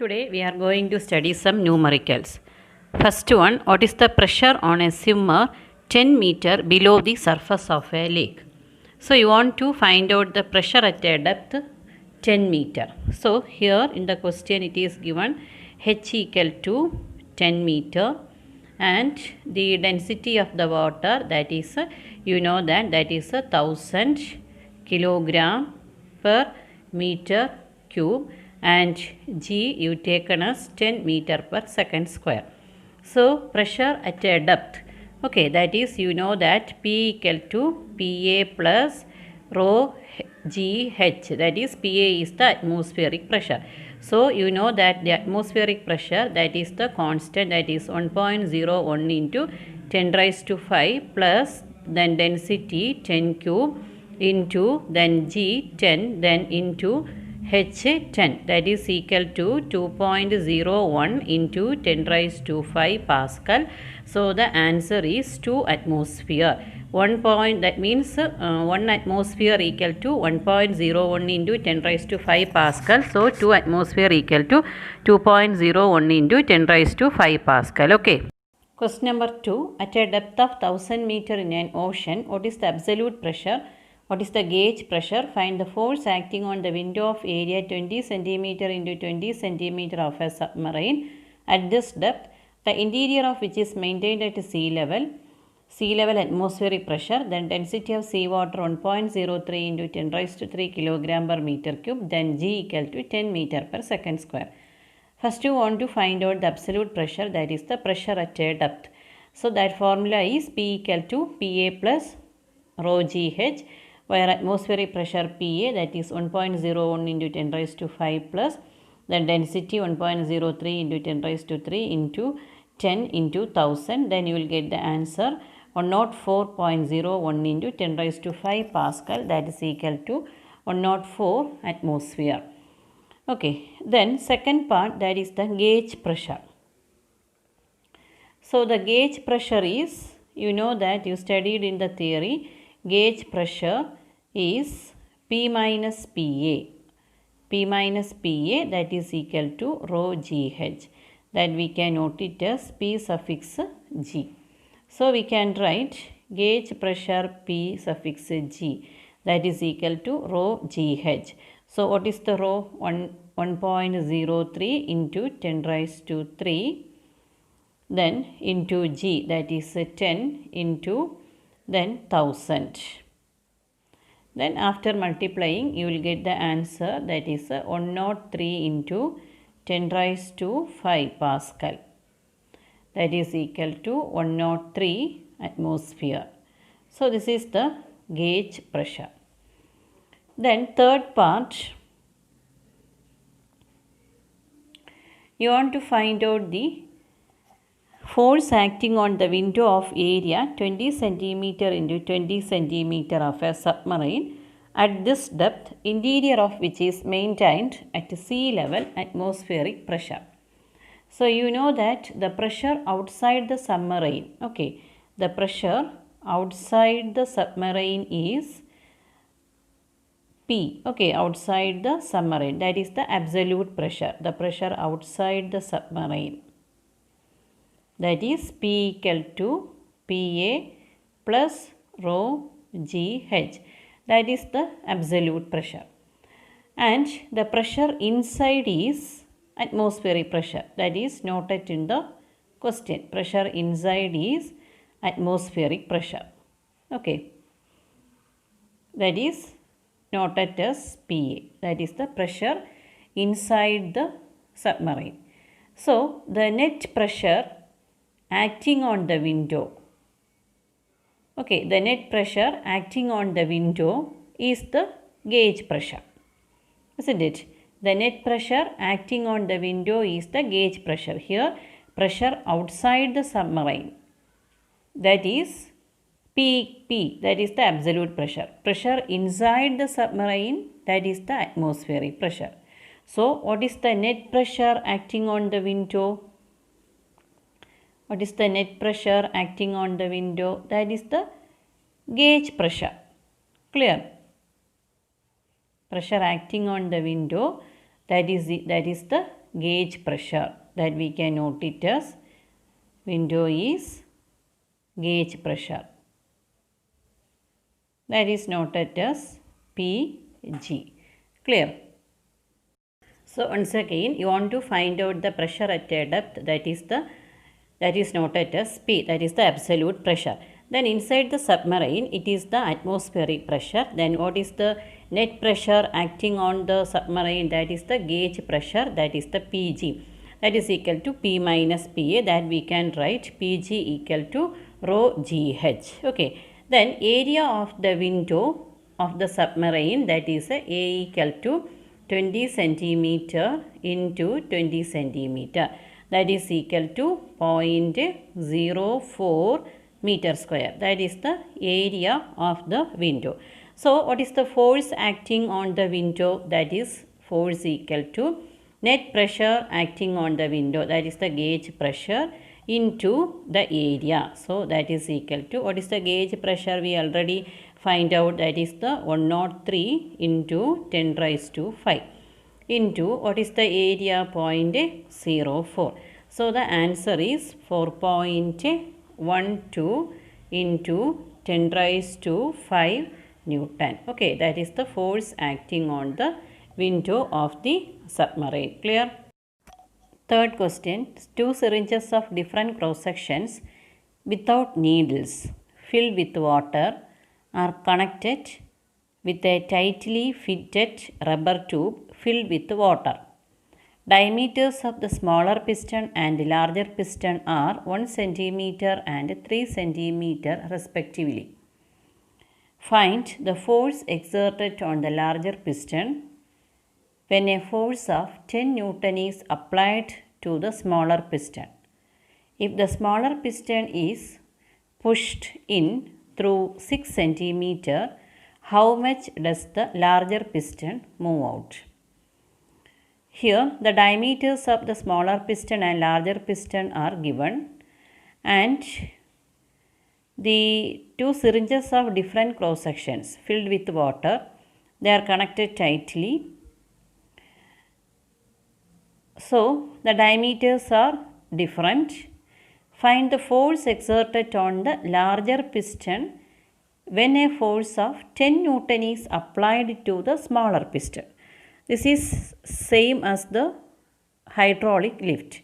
Today we are going to study some numericals. First one, what is the pressure on a swimmer 10 meter below the surface of a lake? So you want to find out the pressure at a depth 10 meter. So here in the question it is given H equal to 10 meter and the density of the water, that is that is 1000 kilogram per meter cube, and G you taken as 10 meter per second square. So pressure at a depth, okay, that is that P equal to PA plus rho GH, that is PA is the atmospheric pressure. So that the atmospheric pressure, that is the constant, that is 1.01 into 10 raised to 5 plus then density 10 cube into then G 10 then into H 10, that is equal to 2.01 into 10 raised to 5 Pascal. So the answer is 2 atmosphere. 1 point, that means 1 atmosphere equal to 1.01 into 10 raised to 5 Pascal. So 2 atmosphere equal to 2.01 into 10 raised to 5 Pascal. Okay. Question number 2. At a depth of 1000 meter in an ocean, what is the absolute pressure? What is the gauge pressure? Find the force acting on the window of area 20 cm into 20 cm of a submarine at this depth, the interior of which is maintained at sea level atmospheric pressure, then density of seawater 1.03 into 10 raised to 3 kg per meter cube, then G equal to 10 meter per second square. First you want to find out the absolute pressure, that is the pressure at a depth. So that formula is P equal to PA plus rho GH, where atmospheric pressure PA, that is 1.01 into 10 raised to 5 plus then density 1.03 into 10 raised to 3 into 10 into 1000, then you will get the answer 104.01 into 10 raised to 5 Pascal, that is equal to 104 atmosphere. Okay, then second part, that is the gauge pressure. So the gauge pressure is, that you studied in the theory, gauge pressure is P minus PA. P minus PA, that is equal to rho GH. That we can note it as P suffix G. So we can write gauge pressure P suffix G, that is equal to rho GH. So what is the rho? 1.03 into 10 raised to 3 then into G, that is 10 into then 1000. Then after multiplying you will get the answer, that is 103 into 10 raised to 5 Pascal, that is equal to 103 atmosphere. So this is the gauge pressure. Then third part, you want to find out the force acting on the window of area 20 cm into 20 cm of a submarine at this depth, interior of which is maintained at sea level atmospheric pressure. So that the pressure outside the submarine, okay, the pressure outside the submarine is P, okay, outside the submarine, that is the absolute pressure, the pressure outside the submarine, that is P equal to PA plus rho GH, that is the absolute pressure. And the pressure inside is atmospheric pressure, that is noted in the question. Pressure inside is atmospheric pressure, okay, that is noted as PA, that is the pressure inside the submarine. So the net pressure acting on the window, okay, the net pressure acting on the window is the gauge pressure, isn't it? The net pressure acting on the window is the gauge pressure. Here pressure outside the submarine, that is P, that is the absolute pressure. Pressure inside the submarine, that is the atmospheric pressure. So what is the net pressure acting on the window? What is the net pressure acting on the window? That is the gauge pressure. Clear? Pressure acting on the window, that is the gauge pressure, that we can note it as window is gauge pressure. That is noted as PG. Clear? So once again, you want to find out the pressure at a depth, that is noted as P, that is the absolute pressure. Then inside the submarine, it is the atmospheric pressure. Then what is the net pressure acting on the submarine? That is the gauge pressure, that is the PG. That is equal to P minus PA, that we can write PG equal to rho GH. Okay. Then area of the window of the submarine, that is A equal to 20 centimeter into 20 centimeter. That is equal to 0.04 meter square. That is the area of the window. So what is the force acting on the window? That is force equal to net pressure acting on the window, that is the gauge pressure, into the area. So that is equal to, what is the gauge pressure? We already find out, that is the 103 into 10 raised to 5 into what is the area? 0.04. So the answer is 4.12 into 10 raised to 5 Newton. Okay, that is the force acting on the window of the submarine. Clear? Third question, 2 syringes of different cross sections without needles filled with water are connected with a tightly fitted rubber tube filled with water. Diameters of the smaller piston and larger piston are 1 cm and 3 cm respectively. Find the force exerted on the larger piston when a force of 10 Newton is applied to the smaller piston. If the smaller piston is pushed in through 6 cm, how much does the larger piston move out? Here the diameters of the smaller piston and larger piston are given, and the 2 syringes of different cross sections filled with water, they are connected tightly. So the diameters are different. Find the force exerted on the larger piston when a force of 10 Newton is applied to the smaller piston. This is same as the hydraulic lift.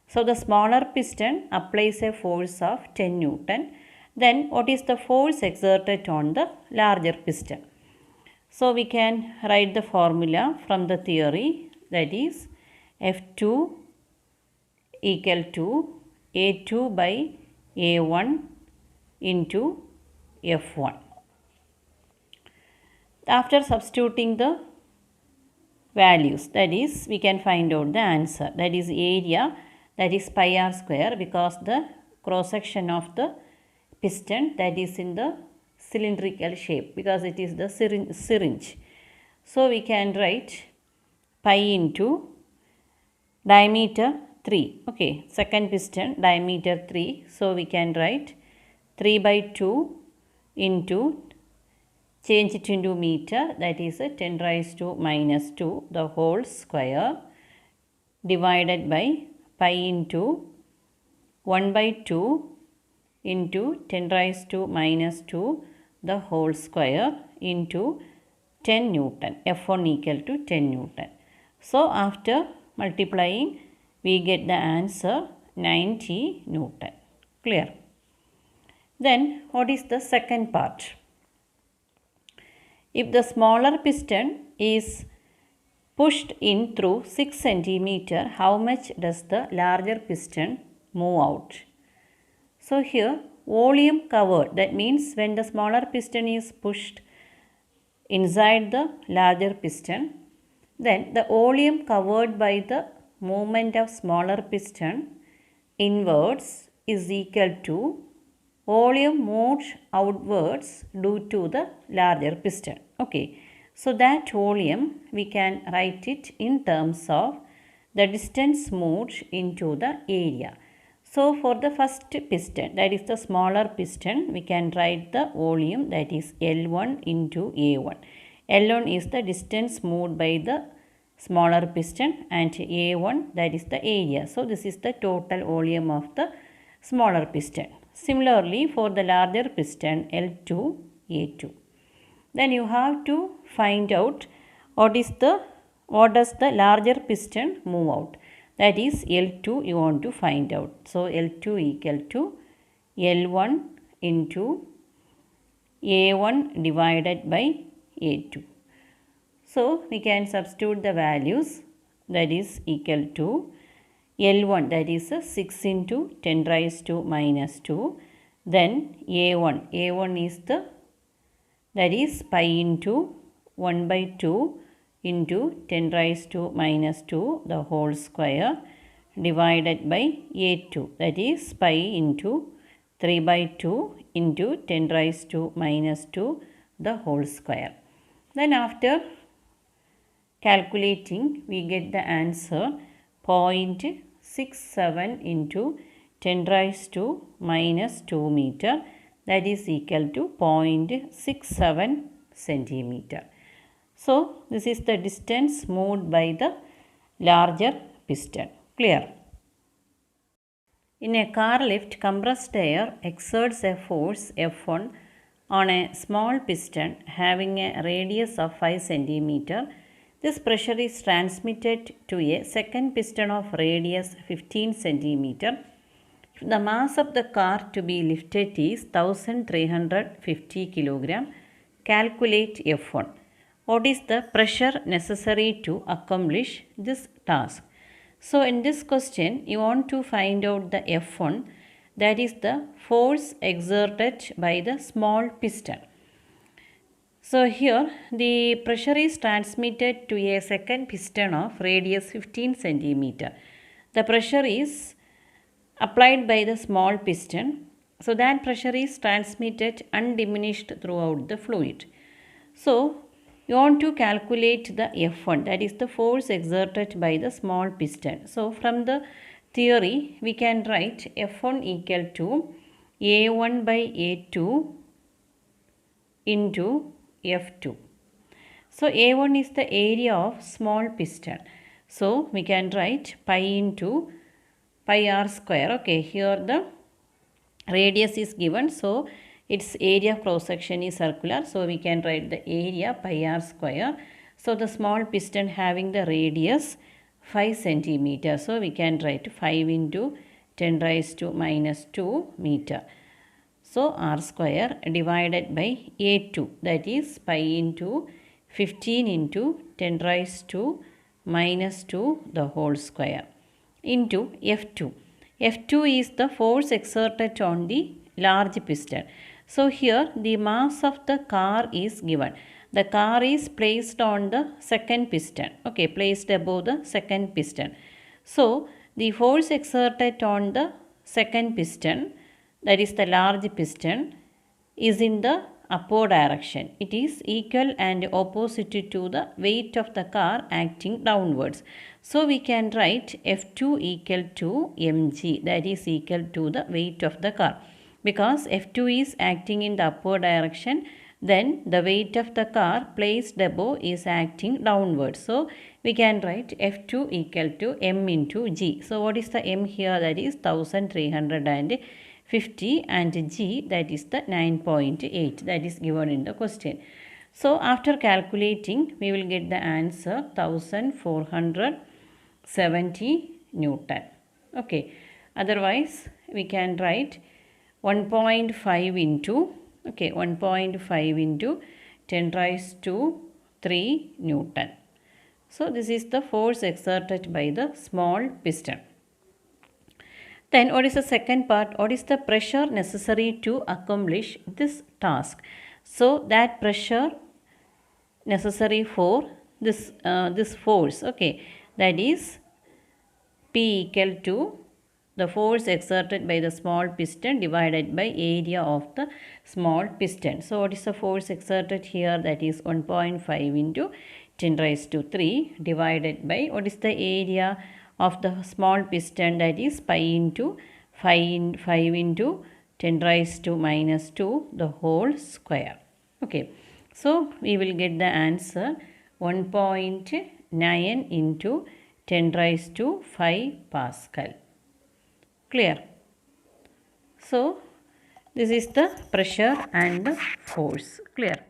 So the smaller piston applies a force of 10 Newton. Then what is the force exerted on the larger piston? So we can write the formula from the theory, that is F2 equal to A2 by A1 into F1. After substituting the values, that is, we can find out the answer. That is area, that is pi r square, because the cross section of the piston, that is in the cylindrical shape, because it is the syringe. So we can write pi into diameter 3. Okay, second piston diameter 3. So we can write 3 by 2 into, change it into meter, that is 10 raised to minus 2 the whole square, divided by pi into 1 by 2 into 10 raised to minus 2 the whole square into 10 Newton. F1 equal to 10 Newton. So after multiplying, we get the answer 90 Newton. Clear? Then what is the second part? If the smaller piston is pushed in through 6 cm, how much does the larger piston move out? So here volume covered, that means when the smaller piston is pushed inside the larger piston, then the volume covered by the movement of smaller piston inwards is equal to volume moved outwards due to the larger piston. Okay, so that volume we can write it in terms of the distance moved into the area. So for the first piston, that is the smaller piston, we can write the volume, that is L1 into A1. L1 is the distance moved by the smaller piston, and A1 that is the area. So this is the total volume of the smaller piston. Similarly for the larger piston L2, A2. Then you have to find out what does the larger piston move out. That is L2 you want to find out. So L2 equal to L1 into A1 divided by A2. So we can substitute the values, that is equal to L1 that is 6 into 10 raised to minus 2. Then A1 is that is pi into 1 by 2 into 10 raised to minus 2 the whole square divided by A2, that is pi into 3 by 2 into 10 raised to minus 2 the whole square. Then after calculating we get the answer 0.67 into 10 raised to minus 2 meter, that is equal to 0.67 centimeter. So this is the distance moved by the larger piston. Clear? In a car lift, compressed air exerts a force F1 on a small piston having a radius of 5 cm. This pressure is transmitted to a second piston of radius 15 cm. If the mass of the car to be lifted is 1350 kg, calculate F1. What is the pressure necessary to accomplish this task? So in this question, you want to find out the F1, that is the force exerted by the small piston. So here the pressure is transmitted to a second piston of radius 15 cm. The pressure is applied by the small piston. So that pressure is transmitted undiminished throughout the fluid. So you want to calculate the F1, that is the force exerted by the small piston. So from the theory we can write F1 equal to A1 by A2 into F2. So A1 is the area of small piston. So we can write pi into pi r square. Okay, here the radius is given, so its area of cross section is circular, so we can write the area pi r square. So the small piston having the radius 5 cm, so we can write 5 into 10 raised to minus 2 meter. So r square divided by A2, that is pi into 15 into 10 raised to minus 2 the whole square into F2. F2 is the force exerted on the large piston. So here the mass of the car is given. The car is placed on the second piston. Okay, placed above the second piston. So the force exerted on the second piston, that is the large piston, is in the upward direction. It is equal and opposite to the weight of the car acting downwards. So we can write F2 equal to mg, that is equal to the weight of the car. Because F2 is acting in the upward direction, then the weight of the car placed above is acting downwards. So we can write F2 equal to m into g. So what is the m here? That is 1350 and g, that is the 9.8, that is given in the question. So after calculating we will get the answer 1470 Newton. Okay, otherwise we can write 1.5 into 10 raised to 3 Newton. So this is the force exerted by the small piston. Then what is the second part? What is the pressure necessary to accomplish this task? So that pressure necessary for this force, okay, that is P equal to the force exerted by the small piston divided by area of the small piston. So what is the force exerted here? That is 1.5 into 10 raised to 3 divided by what is the area of the small piston, that is pi into 5 into 10 raised to minus 2 the whole square. Okay, so we will get the answer 1.9 9 into 10 raised to 5 Pascal. Clear? So, this is the pressure and force. Clear?